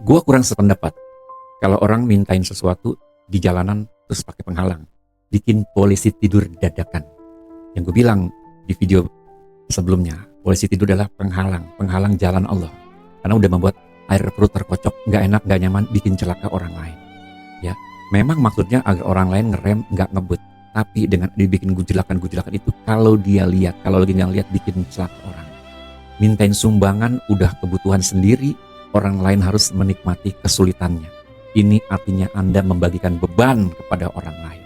Gua kurang sependapat kalau orang mintain sesuatu di jalanan terus pakai penghalang, bikin polisi tidur dadakan. Yang gue bilang di video sebelumnya, polisi tidur adalah penghalang jalan Allah. Karena udah membuat air perut terkocok, nggak enak, nggak nyaman, bikin celaka orang lain. Ya, memang maksudnya agar orang lain ngerem, nggak ngebut. Tapi dengan dibikin gujelakan itu, kalau dia lihat, kalau lagi nggak lihat, bikin celaka orang. Mintain sumbangan udah kebutuhan sendiri, orang lain harus menikmati kesulitannya. Ini artinya Anda membagikan beban kepada orang lain.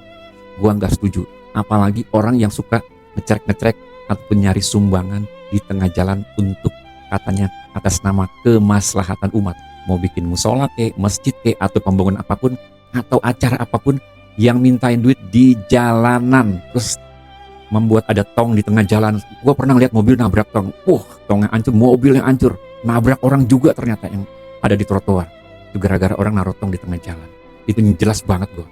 Gua nggak setuju. Apalagi orang yang suka ngecerek ataupun nyari sumbangan di tengah jalan untuk katanya atas nama kemaslahatan umat. Mau bikin musola ke, masjid ke, atau pembangunan apapun, atau acara apapun, yang mintain duit di jalanan. Terus membuat ada tong di tengah jalan. Gue pernah lihat mobil nabrak tong. Tongnya hancur, mobilnya hancur. Nabrak orang juga ternyata yang ada di trotoar. Itu gara-gara orang naruh tong di tengah jalan. Itu jelas banget gue.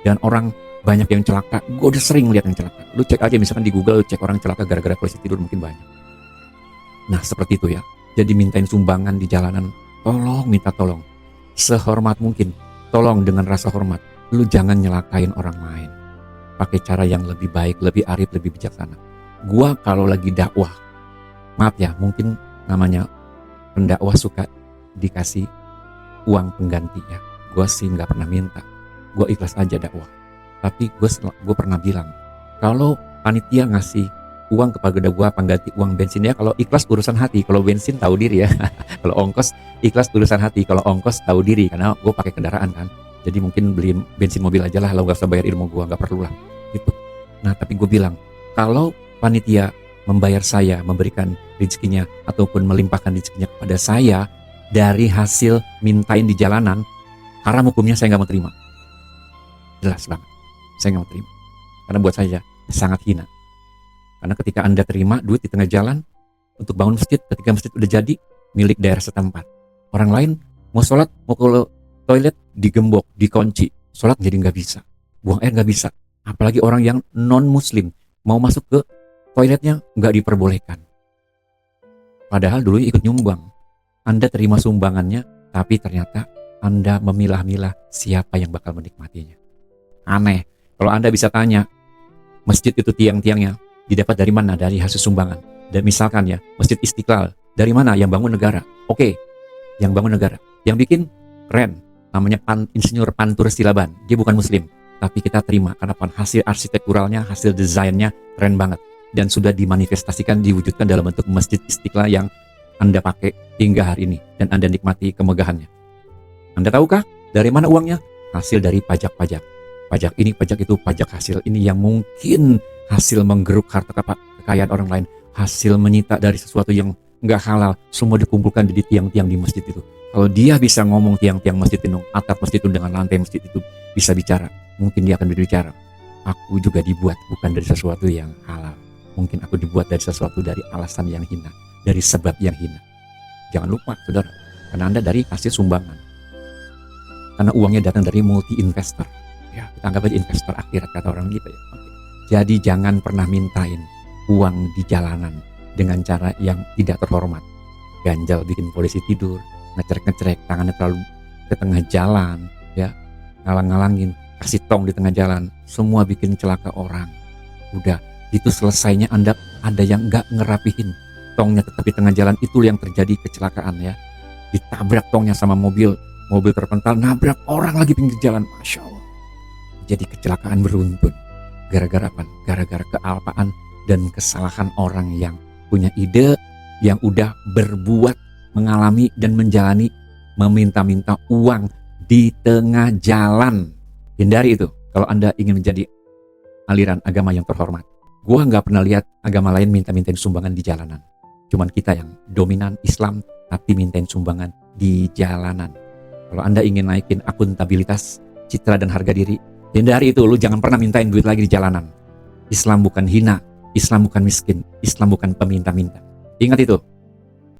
Dan orang banyak yang celaka. Gue udah sering lihat yang celaka. Lu cek aja misalkan di Google, cek orang celaka gara-gara polisi tidur, mungkin banyak. Nah seperti itu ya. Jadi mintain sumbangan di jalanan, tolong, minta tolong. Sehormat mungkin. Tolong dengan rasa hormat. Lu jangan nyelakain orang lain. Pakai cara yang lebih baik, lebih arif, lebih bijaksana. Gua kalau lagi dakwah, maaf ya, mungkin namanya pendakwah suka dikasih uang pengganti ya. Gua sih nggak pernah minta. Gua ikhlas aja dakwah. Tapi gue pernah bilang, kalau panitia ngasih uang kepada gua pengganti uang bensin ya, kalau ikhlas urusan hati, kalau bensin tahu diri ya. Kalau ongkos ikhlas urusan hati, kalau ongkos tahu diri, karena gue pakai kendaraan kan. Jadi mungkin beli bensin mobil aja lah, lo gak usah bayar ilmu gue, gak perlu lah gitu. Nah tapi gue bilang, kalau panitia membayar saya, memberikan rezekinya ataupun melimpahkan rezekinya kepada saya dari hasil mintain di jalanan, haram hukumnya, saya gak mau terima. Jelas banget, saya gak mau terima. Karena buat saya sangat hina. Karena ketika Anda terima duit di tengah jalan untuk bangun masjid, ketika masjid udah jadi milik daerah setempat, orang lain mau sholat, mau ke toilet digembok, dikunci, sholat jadi nggak bisa, buang air nggak bisa. Apalagi orang yang non muslim mau masuk ke toiletnya nggak diperbolehkan. Padahal dulu ikut nyumbang. Anda terima sumbangannya, tapi ternyata Anda memilah-milah siapa yang bakal menikmatinya. Aneh. Kalau Anda bisa tanya, masjid itu tiang-tiangnya didapat dari mana? Dari hasil sumbangan. Dan misalkan ya, Masjid Istiqlal, dari mana? Yang bangun negara. Oke, yang bangun negara. Yang bikin keren. Namanya Insinyur Pantur Silaban. Dia bukan muslim, tapi kita terima karena hasil arsitekturalnya, hasil desainnya keren banget, dan sudah dimanifestasikan, diwujudkan dalam bentuk Masjid Istiqlal yang Anda pakai hingga hari ini dan Anda nikmati kemegahannya. Anda tahukah dari mana uangnya? Hasil dari pajak-pajak. Pajak ini, pajak itu, pajak hasil ini yang mungkin hasil menggeruk harta kekayaan orang lain, hasil menyita dari sesuatu yang nggak halal, semua dikumpulkan di tiang-tiang di masjid itu. Kalau dia bisa ngomong tiang-tiang masjid itu, atap masjid itu, dengan lantai masjid itu bisa bicara, mungkin dia akan berbicara. Aku juga dibuat bukan dari sesuatu yang halal. Mungkin aku dibuat dari sesuatu dari alasan yang hina, dari sebab yang hina. Jangan lupa, saudara, karena Anda dari hasil sumbangan. Karena uangnya datang dari multi investor. Ya, kita anggap aja investor akhirat kata orang gitu ya. Oke. Jadi jangan pernah mintain uang di jalanan dengan cara yang tidak terhormat. Ganjal bikin polisi tidur, ngecerek-ngecerek, tangannya terlalu ke tengah jalan, ya, ngalang-ngalangin, kasih tong di tengah jalan, semua bikin celaka orang. Udah, itu selesainya Anda ada yang nggak ngerapihin tongnya tetap di tengah jalan, itu yang terjadi kecelakaan ya. Ditabrak tongnya sama mobil terpental, nabrak orang lagi pinggir jalan, Masya Allah. Jadi kecelakaan beruntun. Gara-gara apa? Gara-gara kealpaan dan kesalahan orang yang punya ide, yang udah berbuat, mengalami dan menjalani, meminta-minta uang di tengah jalan. Hindari itu kalau Anda ingin menjadi aliran agama yang terhormat. Gua nggak pernah lihat agama lain minta-mintain sumbangan di jalanan. Cuman kita yang dominan Islam tapi mintain sumbangan di jalanan. Kalau Anda ingin naikin akuntabilitas, citra dan harga diri, hindari itu. Lu jangan pernah mintain duit lagi di jalanan. Islam bukan hina, Islam bukan miskin, Islam bukan peminta-minta. Ingat itu.